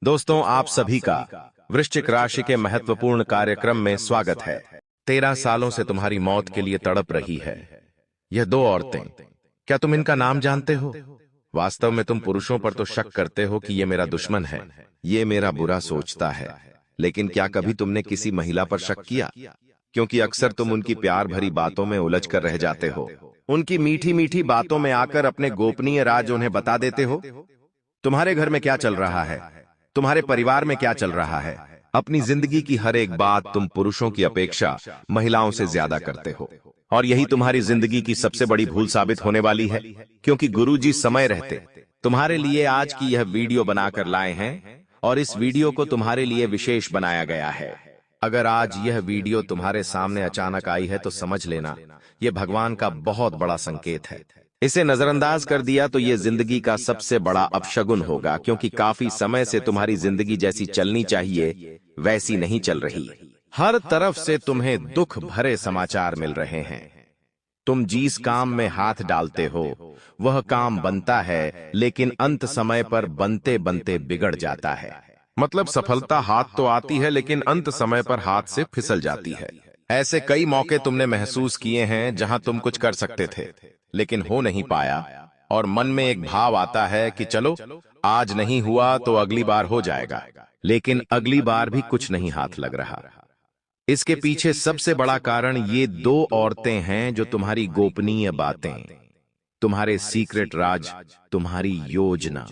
दोस्तों, आप सभी का वृश्चिक राशि के महत्वपूर्ण कार्यक्रम में स्वागत है। 13 सालों से तुम्हारी मौत के लिए तड़प रही है यह दो औरतें। क्या तुम इनका नाम जानते हो? वास्तव में तुम पुरुषों पर तो शक करते हो कि ये मेरा दुश्मन है, ये मेरा बुरा सोचता है, लेकिन क्या कभी तुमने किसी महिला पर शक किया? क्योंकि अक्सर तुम उनकी प्यार भरी बातों में उलझ कर रह जाते हो, उनकी मीठी मीठी बातों में आकर अपने गोपनीय राज उन्हें बता देते हो। तुम्हारे घर में क्या चल रहा है, तुम्हारे परिवार में क्या चल रहा है, अपनी जिंदगी की हर एक बात तुम पुरुषों की अपेक्षा महिलाओं से ज्यादा करते हो। और यही तुम्हारी जिंदगी की सबसे बड़ी भूल साबित होने वाली है, क्योंकि गुरुजी समय रहते तुम्हारे लिए आज की यह वीडियो बनाकर लाए हैं और इस वीडियो को तुम्हारे लिए विशेष बनाया गया है। अगर आज यह वीडियो तुम्हारे सामने अचानक आई है तो समझ लेना यह भगवान का बहुत बड़ा संकेत है। इसे नजरअंदाज कर दिया तो ये जिंदगी का सबसे बड़ा अपशगुन होगा, क्योंकि काफी समय से तुम्हारी जिंदगी जैसी चलनी चाहिए वैसी नहीं चल रही। हर तरफ से तुम्हें दुख भरे समाचार मिल रहे हैं। तुम जिस काम में हाथ डालते हो वह काम बनता है, लेकिन अंत समय पर बनते बनते बिगड़ जाता है। मतलब सफलता हाथ तो आती है, लेकिन अंत समय पर हाथ से फिसल जाती है। ऐसे कई मौके तुमने महसूस किए हैं जहां तुम कुछ कर सकते थे लेकिन हो नहीं पाया, और मन में एक भाव आता है कि चलो आज नहीं हुआ तो अगली बार हो जाएगा, लेकिन अगली बार भी कुछ नहीं हाथ लग रहा। इसके पीछे सबसे बड़ा कारण ये दो औरतें हैं जो तुम्हारी गोपनीय बातें, तुम्हारे सीक्रेट राज, तुम्हारी योजना,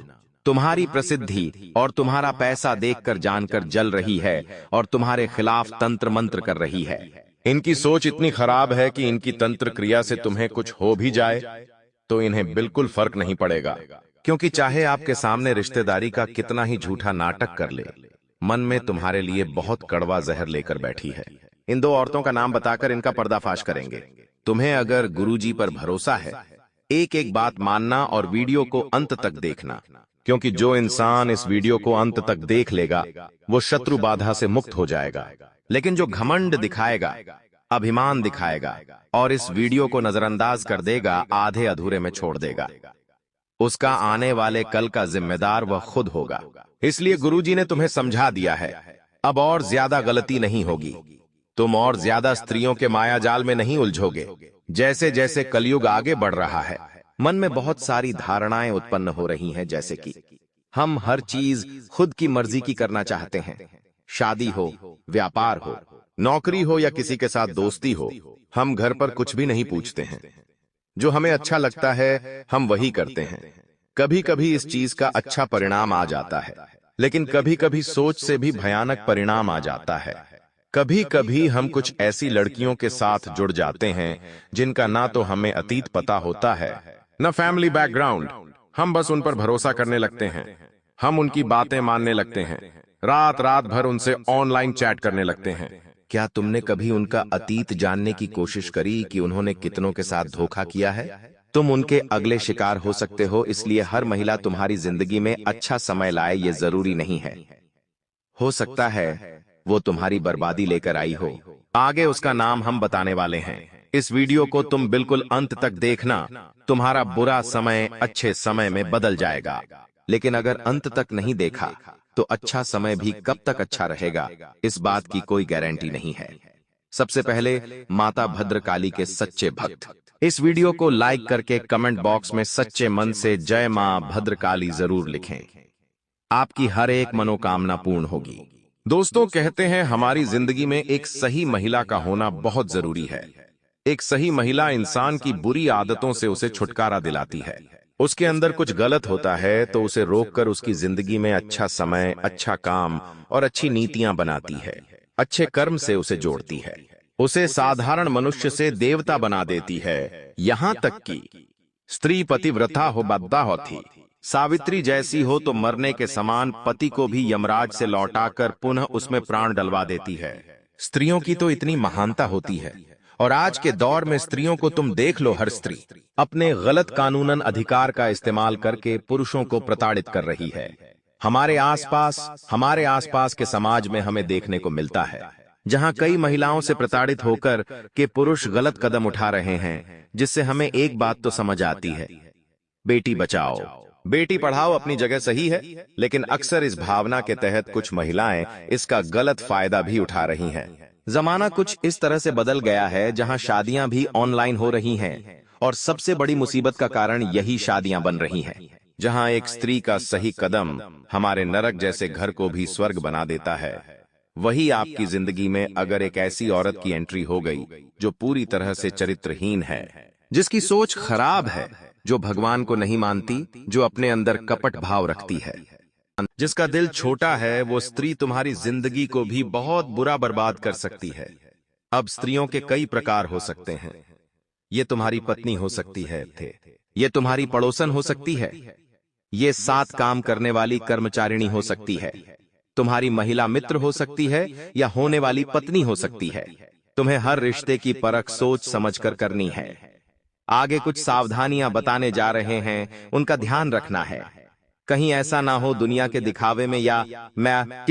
तुम्हारी प्रसिद्धि और तुम्हारा पैसा देखकर जानकर जल रही है और तुम्हारे खिलाफ तंत्र मंत्र कर रही है। इनकी सोच इतनी खराब है कि इनकी तंत्र क्रिया से तुम्हें कुछ हो भी जाए तो इन्हें बिल्कुल फर्क नहीं पड़ेगा, क्योंकि चाहे आपके सामने रिश्तेदारी का कितना ही झूठा नाटक कर ले, मन में तुम्हारे लिए बहुत कड़वा जहर लेकर बैठी है। इन दो औरतों का नाम बताकर इनका पर्दाफाश करेंगे। तुम्हें अगर गुरुजी पर भरोसा है, एक एक बात मानना और वीडियो को अंत तक देखना, क्योंकि जो इंसान इस वीडियो को अंत तक देख लेगा वो शत्रु बाधा से मुक्त हो जाएगा। लेकिन जो घमंड दिखाएगा, अभिमान दिखाएगा और इस वीडियो को नजरअंदाज कर देगा, आधे अधूरे में छोड़ देगा, उसका आने वाले कल का जिम्मेदार वह खुद होगा। इसलिए गुरुजी ने तुम्हें समझा दिया है, अब और ज्यादा गलती नहीं होगी, तुम और ज्यादा स्त्रियों के माया जाल में नहीं उलझोगे। जैसे जैसे कलयुग आगे बढ़ रहा है, मन में बहुत सारी धारणाएं उत्पन्न हो रही हैं, जैसे कि हम हर चीज खुद की मर्जी की करना चाहते हैं। शादी हो, व्यापार हो, नौकरी हो या किसी के साथ दोस्ती हो, हम घर पर कुछ भी नहीं पूछते हैं। जो हमें अच्छा लगता है हम वही करते हैं। कभी कभी इस चीज का अच्छा परिणाम आ जाता है, लेकिन कभी कभी सोच से भी भयानक परिणाम आ जाता है। कभी कभी हम कुछ ऐसी लड़कियों के साथ जुड़ जाते हैं जिनका ना तो हमें अतीत पता होता है, न फैमिली बैकग्राउंड। हम बस उन पर भरोसा करने लगते हैं, हम उनकी बातें मानने लगते हैं, रात रात भर उनसे ऑनलाइन चैट करने लगते हैं। क्या तुमने कभी उनका अतीत जानने की कोशिश करी कि उन्होंने कितनों के साथ धोखा किया है? तुम उनके अगले शिकार हो सकते हो, इसलिए हर महिला तुम्हारी जिंदगी में अच्छा समय लाए ये जरूरी नहीं है। हो सकता है वो तुम्हारी बर्बादी लेकर आई हो। आगे उसका नाम हम बताने वाले हैं। इस वीडियो को तुम बिल्कुल अंत तक देखना, तुम्हारा बुरा समय अच्छे समय में बदल जाएगा। लेकिन अगर अंत तक नहीं देखा तो अच्छा समय भी कब तक अच्छा रहेगा, इस बात की कोई गारंटी नहीं है। सबसे पहले माता भद्रकाली के सच्चे भक्त, इस वीडियो को लाइक करके कमेंट बॉक्स में सच्चे मन से जय मां भद्रकाली जरूर लिखें। आपकी हर एक मनोकामना पूर्ण होगी। दोस्तों, कहते हैं हमारी जिंदगी में एक सही महिला का होना बहुत जरूरी है। एक सही महिला इंसान की बुरी आदतों से उसे छुटकारा दिलाती है। उसके अंदर कुछ गलत होता है तो उसे रोककर उसकी जिंदगी में अच्छा समय, अच्छा काम और अच्छी नीतियां बनाती है। अच्छे कर्म से उसे जोड़ती है, उसे साधारण मनुष्य से देवता बना देती है। यहां तक कि स्त्री पतिव्रता हो, बद्दा हो थी, सावित्री जैसी हो तो मरने के समान पति को भी यमराज से लौटाकर पुनः उसमें प्राण डलवा देती है। स्त्रियों की तो इतनी महानता होती है, और आज के दौर में स्त्रियों को तुम देख लो, हर स्त्री अपने गलत कानूनन अधिकार का इस्तेमाल करके पुरुषों को प्रताड़ित कर रही है। हमारे आसपास के समाज में हमें देखने को मिलता है, जहां कई महिलाओं से प्रताड़ित होकर के पुरुष गलत कदम उठा रहे हैं, जिससे हमें एक बात तो समझ आती है, बेटी बचाओ बेटी पढ़ाओ अपनी जगह सही है, लेकिन अक्सर इस भावना के तहत कुछ महिलाएं इसका गलत फायदा भी उठा रही हैं। जमाना कुछ इस तरह से बदल गया है जहां शादियां भी ऑनलाइन हो रही हैं, और सबसे बड़ी मुसीबत का कारण यही शादियां बन रही हैं, जहां एक स्त्री का सही कदम हमारे नरक जैसे घर को भी स्वर्ग बना देता है। वही आपकी जिंदगी में अगर एक ऐसी औरत की एंट्री हो गई जो पूरी तरह से चरित्रहीन है, जिसकी सोच खराब है, जो भगवान को नहीं मानती, जो अपने अंदर कपट भाव रखती है, जिसका दिल छोटा है, वो स्त्री तुम्हारी जिंदगी को भी बहुत बुरा बर्बाद कर सकती है। अब स्त्रियों के कई प्रकार हो सकते हैं। ये तुम्हारी पत्नी हो सकती है, ये तुम्हारी पड़ोसन हो सकती है, ये साथ काम करने वाली कर्मचारिणी हो सकती है, तुम्हारी महिला मित्र हो सकती है, या होने वाली पत्नी हो सकती है। तुम्हें हर रिश्ते की परख सोच समझकर करनी है। आगे कुछ सावधानियां बताने जा रहे हैं, उनका ध्यान रखना है। कहीं ऐसा ना हो दुनिया के दिखावे में या मैं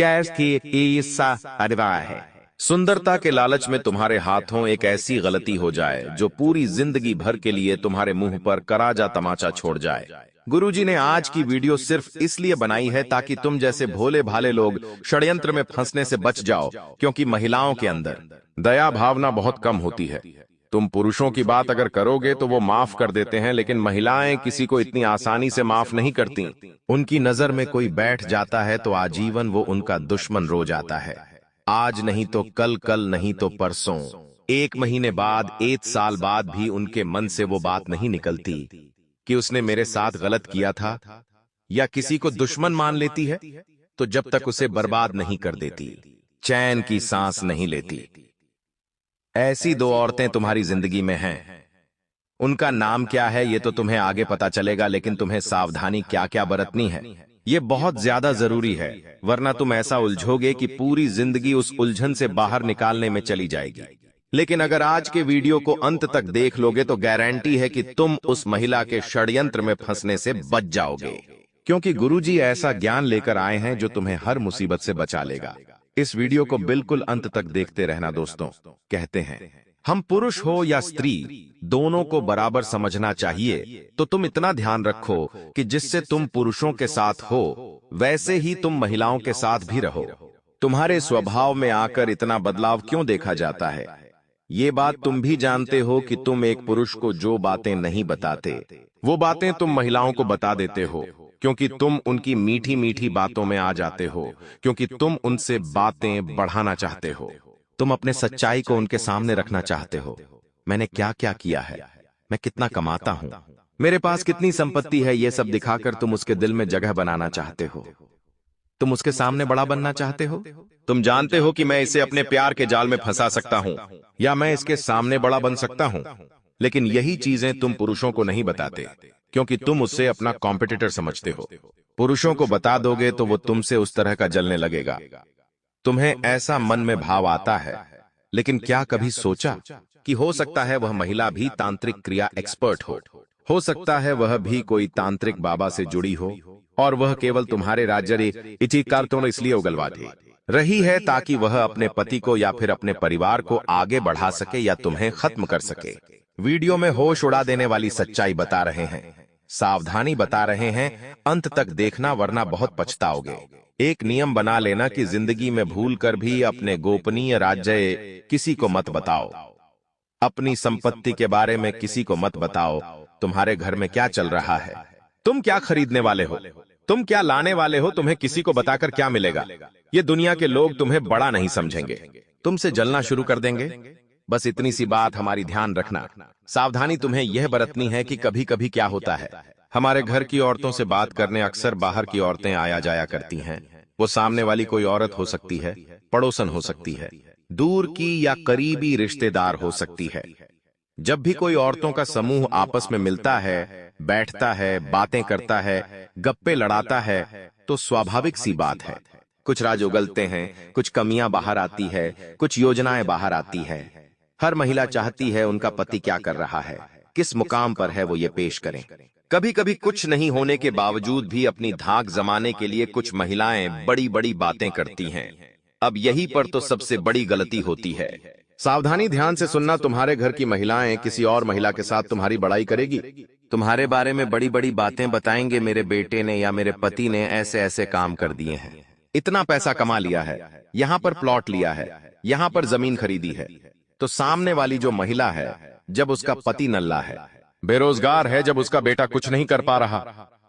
है सुंदरता के लालच में तुम्हारे हाथों एक ऐसी गलती हो जाए जो पूरी जिंदगी भर के लिए तुम्हारे मुंह पर कराजा तमाचा छोड़ जाए। गुरुजी ने आज की वीडियो सिर्फ इसलिए बनाई है ताकि तुम जैसे भोले भाले लोग षड्यंत्र में फंसने से बच जाओ, क्योंकि महिलाओं के अंदर दया भावना बहुत कम होती है। तुम पुरुषों की बात अगर करोगे तो वो माफ कर देते हैं, लेकिन महिलाएं किसी को इतनी आसानी से माफ नहीं करती। उनकी नजर में कोई बैठ जाता है तो आजीवन वो उनका दुश्मन रो जाता है। आज नहीं तो कल, कल नहीं तो परसों, 1 महीने बाद, 1 साल बाद भी उनके मन से वो बात नहीं निकलती कि उसने मेरे साथ गलत किया था, या किसी को दुश्मन मान लेती है तो जब तक उसे बर्बाद नहीं कर देती, चैन की सांस नहीं लेती। ऐसी 2 औरतें तुम्हारी जिंदगी में हैं। उनका नाम क्या है ये तो तुम्हें आगे पता चलेगा, लेकिन तुम्हें सावधानी क्या क्या बरतनी है ये बहुत ज्यादा जरूरी है, वरना तुम ऐसा उलझोगे कि पूरी जिंदगी उस उलझन से बाहर निकालने में चली जाएगी। लेकिन अगर आज के वीडियो को अंत तक देख लोगे तो गारंटी है कि तुम उस महिला के षड्यंत्र में फंसने से बच जाओगे, क्योंकि गुरुजी ऐसा ज्ञान लेकर आए हैं जो तुम्हें हर मुसीबत से बचा लेगा। इस वीडियो को बिल्कुल अंत तक देखते रहना दोस्तों। कहते हैं हम पुरुष हो या स्त्री दोनों को बराबर समझना चाहिए, तो तुम इतना ध्यान रखो कि जिससे तुम पुरुषों के साथ हो वैसे ही तुम महिलाओं के साथ भी रहो। तुम्हारे स्वभाव में आकर इतना बदलाव क्यों देखा जाता है? ये बात तुम भी जानते हो कि तुम एक पुरुष को जो बातें नहीं बताते वो बातें तुम महिलाओं को बता देते हो, क्योंकि तुम उनकी मीठी मीठी बातों में आ जाते हो, क्योंकि तुम उनसे बातें बढ़ाना चाहते हो, तुम अपने सच्चाई को उनके सामने रखना चाहते हो। मैंने क्या क्या किया है, मैं कितना कमाता हूं, मेरे पास कितनी संपत्ति है, ये सब दिखाकर तुम उसके दिल में जगह बनाना चाहते हो। तुम उसके सामने बड़ा बनना चाहते हो। तुम जानते हो कि मैं इसे अपने प्यार के जाल में फंसा सकता हूं, या मैं इसके सामने बड़ा बन सकता हूं, लेकिन यही चीजें तुम पुरुषों को नहीं बताते, क्योंकि तुम उससे अपना कॉम्पिटिटर समझते हो। पुरुषों को बता दोगे तो वो तुमसे उस तरह का जलने लगेगा। तुम्हें ऐसा मन में भाव आता है, लेकिन क्या कभी सोचा कि हो सकता है वह महिला भी तांत्रिक क्रिया एक्सपर्ट हो सकता है वह भी कोई तांत्रिक बाबा से जुड़ी हो, और वह केवल तुम्हारे राज्य इसलिए उगलवाती रही है ताकि वह अपने पति को या फिर अपने परिवार को आगे बढ़ा सके या तुम्हें खत्म कर सके। वीडियो में होश उड़ा देने वाली सच्चाई बता रहे हैं, सावधानी बता रहे हैं, अंत तक देखना वरना बहुत पछताओगे। एक नियम बना लेना कि जिंदगी में भूलकर भी अपने गोपनीय राज्य किसी को मत बताओ, अपनी संपत्ति के बारे में किसी को मत बताओ। तुम्हारे घर में क्या चल रहा है, तुम क्या खरीदने वाले हो, तुम क्या लाने वाले हो, तुम्हें किसी को बताकर क्या मिलेगा? ये दुनिया के लोग तुम्हें बड़ा नहीं समझेंगे, तुमसे जलना शुरू कर देंगे। बस इतनी सी बात हमारी ध्यान रखना। सावधानी तुम्हें यह बरतनी है कि कभी कभी क्या होता है, हमारे घर की औरतों से बात करने अक्सर बाहर की औरतें आया जाया करती हैं। वो सामने वाली कोई औरत हो सकती है, पड़ोसन हो सकती है, दूर की या करीबी रिश्तेदार हो सकती है। जब भी कोई औरतों का समूह आपस में मिलता है, बैठता है, बातें करता है, गप्पे लड़ाता है, तो स्वाभाविक सी बात है कुछ राज उगलते हैं, कुछ कमियां बाहर आती है, कुछ योजनाएं बाहर आती है। हर महिला चाहती है उनका पति क्या कर रहा है, किस मुकाम पर है, वो ये पेश करें। कभी कभी कुछ नहीं होने के बावजूद भी अपनी धाक जमाने के लिए कुछ महिलाएं बड़ी बड़ी बातें करती हैं। अब यही पर तो सबसे बड़ी गलती होती है। सावधानी ध्यान से सुनना, तुम्हारे घर की महिलाएं किसी और महिला के साथ तुम्हारी बड़ाई करेगी, तुम्हारे बारे में बड़ी बड़ी बातें बताएंगे, मेरे बेटे ने या मेरे पति ने ऐसे ऐसे काम कर दिए हैं, इतना पैसा कमा लिया है, यहाँ पर प्लॉट लिया है, यहाँ पर जमीन खरीदी है। तो सामने वाली जो महिला है, जब उसका पति नल्ला है, बेरोजगार है, जब उसका बेटा कुछ नहीं कर पा रहा,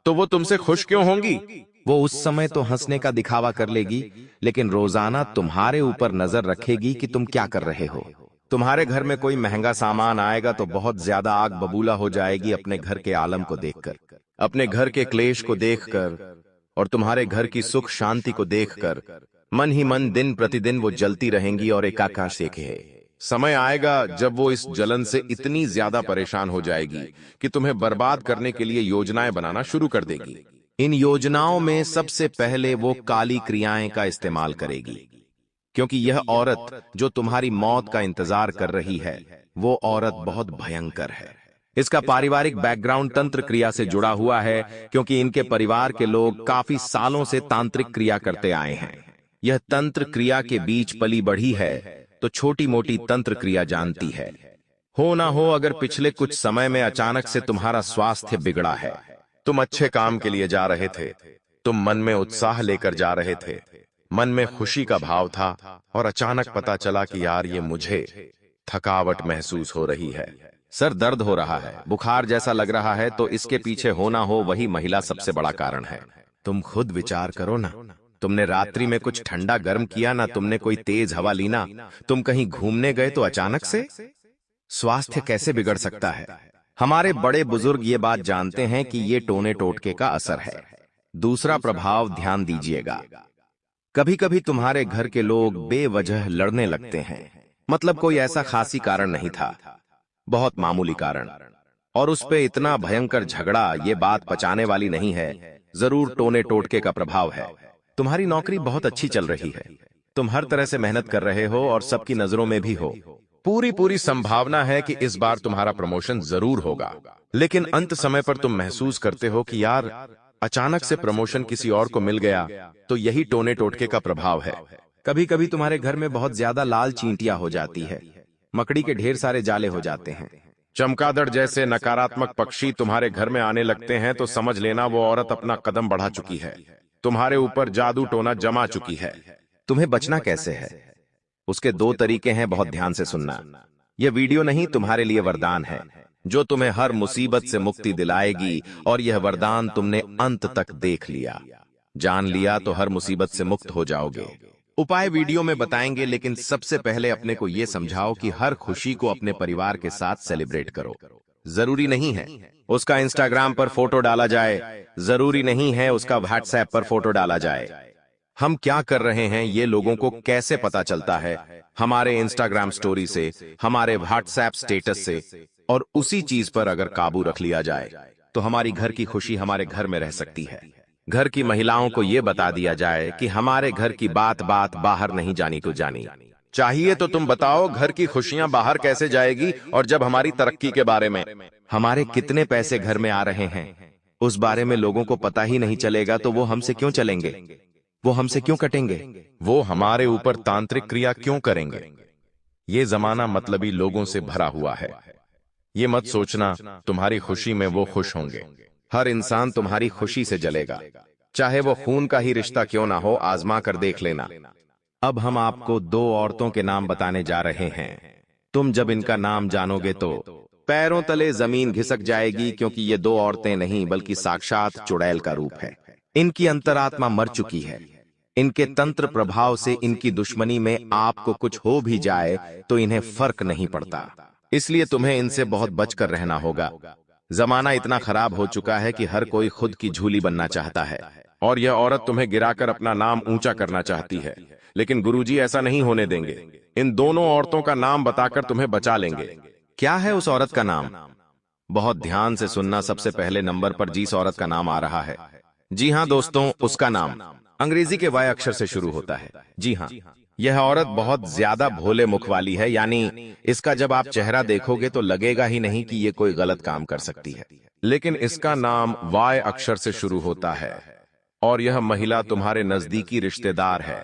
तो वो तुमसे खुश क्यों होंगी? वो उस समय तो हंसने का दिखावा कर लेगी, लेकिन रोजाना तुम्हारे ऊपर नजर रखेगी कि तुम क्या कर रहे हो। तुम्हारे घर में कोई महंगा सामान आएगा तो बहुत ज्यादा आग बबूला हो जाएगी अपने घर के आलम को देखकर, अपने घर के क्लेश को देखकर, और तुम्हारे घर की सुख शांति को देखकर मन ही मन दिन प्रतिदिन वो जलती रहेंगी और एकाकार सेके। समय आएगा जब वो इस जलन से इतनी ज्यादा परेशान हो जाएगी कि तुम्हें बर्बाद करने के लिए योजनाएं बनाना शुरू कर देगी। इन योजनाओं में सबसे पहले वो काली क्रियाएं का इस्तेमाल करेगी, क्योंकि यह औरत जो तुम्हारी मौत का इंतजार कर रही है, वो औरत बहुत भयंकर है। इसका पारिवारिक बैकग्राउंड तंत्र क्रिया से जुड़ा हुआ है, क्योंकि इनके परिवार के लोग काफी सालों से तांत्रिक क्रिया करते आए हैं। यह तंत्र क्रिया के बीच पली बढ़ी है, तो छोटी मोटी तंत्र क्रिया जानती है। हो ना हो, अगर पिछले कुछ समय में अचानक से तुम्हारा स्वास्थ्य बिगड़ा है, तुम अच्छे काम के लिए जा रहे थे, तुम मन में उत्साह लेकर जा रहे थे, मन में खुशी का भाव था, और अचानक पता चला कि यार ये मुझे थकावट महसूस हो रही है, सर दर्द हो रहा है, बुखार जैसा लग रहा है, तो इसके पीछे हो ना हो वही महिला सबसे बड़ा कारण है। तुम खुद विचार करो ना, तुमने रात्रि में कुछ ठंडा गर्म किया ना, तुमने कोई तेज हवा ली ना, तुम कहीं घूमने गए तो अचानक से स्वास्थ्य कैसे बिगड़ सकता है? हमारे बड़े बुजुर्ग ये बात जानते हैं कि ये टोने टोटके का असर है। दूसरा प्रभाव ध्यान दीजिएगा, कभी कभी तुम्हारे घर के लोग बेवजह लड़ने लगते हैं, मतलब कोई ऐसा खासी कारण नहीं था, बहुत मामूली कारण, और उस पे इतना भयंकर झगड़ा, ये बात पचाने वाली नहीं है, जरूर टोने टोटके का प्रभाव है। तुम्हारी नौकरी बहुत अच्छी चल रही है, तुम हर तरह से मेहनत कर रहे हो और सबकी नजरों में भी हो, पूरी संभावना है कि इस बार तुम्हारा प्रमोशन जरूर होगा, लेकिन अंत समय पर तुम महसूस करते हो कि यार अचानक से प्रमोशन किसी और को मिल गया, तो यही टोने टोटके का प्रभाव है। कभी कभी तुम्हारे घर में बहुत ज्यादा लाल चींटियां हो जाती है, मकड़ी के ढेर सारे जाले हो जाते हैं, चमगादड़ जैसे नकारात्मक पक्षी तुम्हारे घर में आने लगते हैं, तो समझ लेना वो औरत अपना कदम बढ़ा चुकी है, तुम्हारे ऊपर जादू टोना जमा चुकी है। तुम्हें बचना कैसे है? उसके दो तरीके हैं, बहुत ध्यान से सुनना। यह वीडियो नहीं तुम्हारे लिए वरदान है, जो तुम्हें हर मुसीबत से मुक्ति दिलाएगी, और यह वरदान तुमने अंत तक देख लिया, जान लिया, तो हर मुसीबत से मुक्त हो जाओगे। उपाय वीडियो में बताएंगे, लेकिन सबसे पहले अपने को यह समझाओ कि हर खुशी को अपने परिवार के साथ सेलिब्रेट करो। जरूरी नहीं है उसका इंस्टाग्राम पर फोटो डाला जाए, जरूरी नहीं है उसका व्हाट्सएप पर फोटो डाला जाए। हम क्या कर रहे हैं ये लोगों को कैसे पता चलता है? हमारे इंस्टाग्राम स्टोरी से, हमारे व्हाट्सएप स्टेटस से, और उसी चीज पर अगर काबू रख लिया जाए तो हमारी घर की खुशी हमारे घर में रह सकती है। घर की महिलाओं को यह बता दिया जाए कि हमारे घर की बात बात बाहर नहीं जानी तो जानी चाहिए, तो तुम बताओ घर की खुशियां बाहर कैसे जाएगी? और जब हमारी तरक्की के बारे में, हमारे कितने पैसे घर में आ रहे हैं, उस बारे में लोगों को पता ही नहीं चलेगा, तो वो हमसे क्यों चलेंगे? वो हमसे क्यों कटेंगे? वो हमारे ऊपर तांत्रिक क्रिया क्यों करेंगे? ये जमाना मतलबी लोगों से भरा हुआ है। ये मत सोचना तुम्हारी खुशी में वो खुश होंगे। हर इंसान तुम्हारी खुशी से जलेगा, चाहे वो खून का ही रिश्ता क्यों ना हो, आजमा कर देख लेना। अब हम आपको दो औरतों के नाम बताने जा रहे हैं। तुम जब इनका नाम जानोगे तो पैरों तले जमीन खिसक जाएगी, क्योंकि ये दो औरतें नहीं बल्कि साक्षात चुड़ैल का रूप है। इनकी अंतरात्मा मर चुकी है। इनके तंत्र प्रभाव से इनकी दुश्मनी में आपको कुछ हो भी जाए तो इन्हें फर्क नहीं पड़ता, इसलिए तुम्हें इनसे बहुत बचकर रहना होगा। जमाना इतना खराब हो चुका है कि हर कोई खुद की झूली बनना चाहता है, और यह औरत तुम्हें गिराकर अपना नाम ऊंचा करना चाहती है, लेकिन गुरुजी ऐसा नहीं होने देंगे। इन दोनों औरतों का नाम बताकर तुम्हें बचा लेंगे। क्या है उस औरत का नाम? बहुत ध्यान से सुनना। सबसे पहले नंबर पर जिस औरत का नाम आ रहा है, जी हाँ दोस्तों, उसका नाम अंग्रेजी के वाई अक्षर से शुरू होता है। जी हाँ, यह औरत बहुत ज्यादा भोले मुख वाली है, यानी इसका जब आप चेहरा देखोगे तो लगेगा ही नहीं कि ये कोई गलत काम कर सकती है। लेकिन इसका नाम वाई अक्षर से शुरू होता है, और यह महिला तुम्हारे नजदीकी रिश्तेदार है।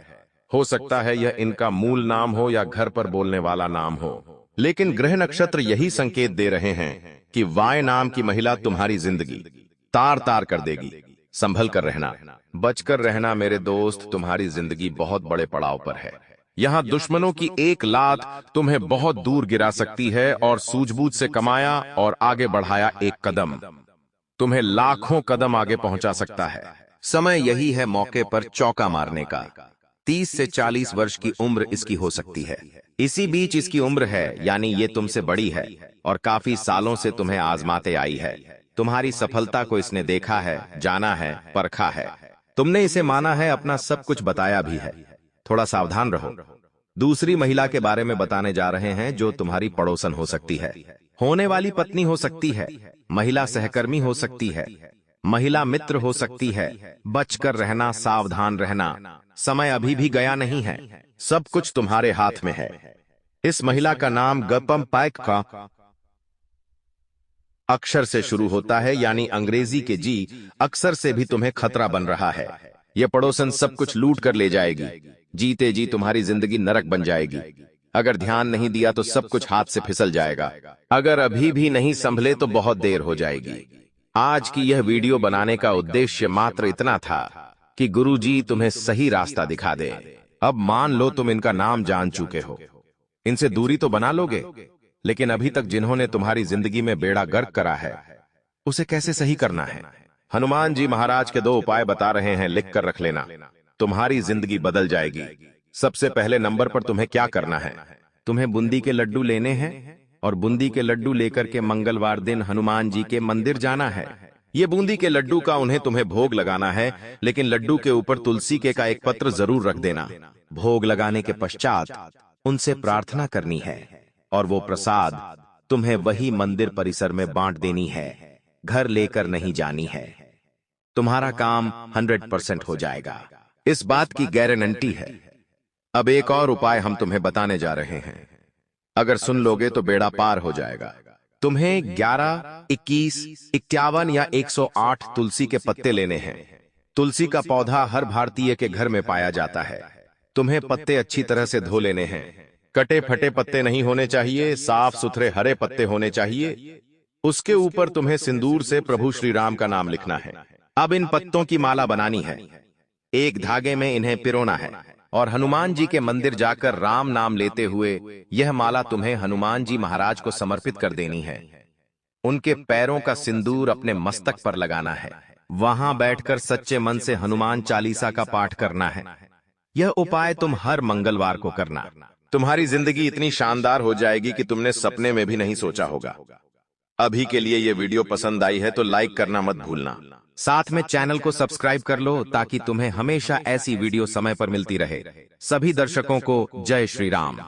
हो सकता है यह इनका मूल नाम हो या घर पर बोलने वाला नाम हो, लेकिन ग्रह नक्षत्र यही संकेत दे रहे हैं कि वाय नाम की महिला तुम्हारी जिंदगी तार तार कर देगी। संभल कर रहना, बचकर रहना मेरे दोस्त, तुम्हारी जिंदगी बहुत बड़े पड़ाव पर है। यहाँ दुश्मनों की एक लात तुम्हें बहुत दूर गिरा सकती है, और सूझबूझ से कमाया और आगे बढ़ाया एक कदम तुम्हें लाखों कदम आगे पहुंचा सकता है। समय यही है मौके पर चौका मारने का। 30 से 40 वर्ष की उम्र इसकी हो सकती है। इसी बीच इसकी उम्र है, यानी ये तुमसे बड़ी है और काफी सालों से तुम्हें आजमाते आई है। तुम्हारी सफलता को इसने देखा है, जाना है, परखा है। तुमने इसे माना है, अपना सब कुछ बताया भी है। थोड़ा सावधान रहो। दूसरी महिला के बारे में बताने जा रहे हैं, जो तुम्हारी पड़ोसन हो सकती है, होने वाली पत्नी हो सकती है, महिला सहकर्मी हो सकती है, महिला मित्र हो सकती है। बचकर रहना, सावधान रहना। समय अभी भी गया नहीं है, सब कुछ तुम्हारे हाथ में है। इस महिला का नाम गपम पैक का अक्षर से शुरू होता है, यानी अंग्रेजी के जी अक्षर से भी तुम्हें खतरा बन रहा है। यह पड़ोसन सब कुछ लूट कर ले जाएगी। जीते जी तुम्हारी जिंदगी नरक बन जाएगी। अगर ध्यान नहीं दिया तो सब कुछ हाथ से फिसल जाएगा। अगर अभी भी नहीं संभले तो बहुत देर हो जाएगी। आज की यह वीडियो बनाने का उद्देश्य मात्र इतना था कि गुरुजी तुम्हें सही रास्ता दिखा दे। अब मान लो तुम इनका नाम जान चुके हो, इनसे दूरी तो बना लोगे, लेकिन अभी तक जिन्होंने तुम्हारी जिंदगी में बेड़ा गर्क करा है, उसे कैसे सही करना है? हनुमान जी महाराज के 2 उपाय बता रहे हैं, लिख कर रख लेना, तुम्हारी जिंदगी बदल जाएगी। सबसे पहले नंबर पर तुम्हें क्या करना है? तुम्हें बूंदी के लड्डू लेने हैं और बूंदी के लड्डू लेकर के मंगलवार दिन हनुमान जी के मंदिर जाना है। ये बूंदी के लड्डू का तुम्हें भोग लगाना है, लेकिन लड्डू के ऊपर तुलसी के का एक पत्र जरूर रख देना। भोग लगाने के पश्चात उनसे प्रार्थना करनी है और वो प्रसाद तुम्हें वही मंदिर परिसर में बांट देनी है, घर लेकर नहीं जानी है। तुम्हारा काम 100% हो जाएगा, इस बात की गारंटी है। अब एक और उपाय हम तुम्हें बताने जा रहे हैं, अगर सुन लोगे तो बेड़ा पार हो जाएगा। तुम्हें 11, 21, 51 या 108 तुलसी के पत्ते लेने हैं। तुलसी का पौधा हर भारतीय के घर में पाया जाता है। तुम्हें पत्ते अच्छी तरह से धो लेने हैं। कटे फटे पत्ते नहीं होने चाहिए, साफ सुथरे हरे पत्ते होने चाहिए। उसके ऊपर तुम्हें सिंदूर से प्रभु श्री राम का नाम लिखना है। अब इन पत्तों की माला बनानी है, एक धागे में इन्हें पिरोना है और हनुमान जी के मंदिर जाकर राम नाम लेते हुए यह माला तुम्हें हनुमान जी महाराज को समर्पित कर देनी है। उनके पैरों का सिंदूर अपने मस्तक पर लगाना है। वहां बैठकर सच्चे मन से हनुमान चालीसा का पाठ करना है। यह उपाय तुम हर मंगलवार को करना। तुम्हारी जिंदगी इतनी शानदार हो जाएगी कि तुमने सपने में भी नहीं सोचा होगा। अभी के लिए यह वीडियो पसंद आई है तो लाइक करना मत भूलना। साथ में चैनल को सब्सक्राइब कर लो ताकि तुम्हें हमेशा ऐसी वीडियो समय पर मिलती रहे। सभी दर्शकों को जय श्री राम।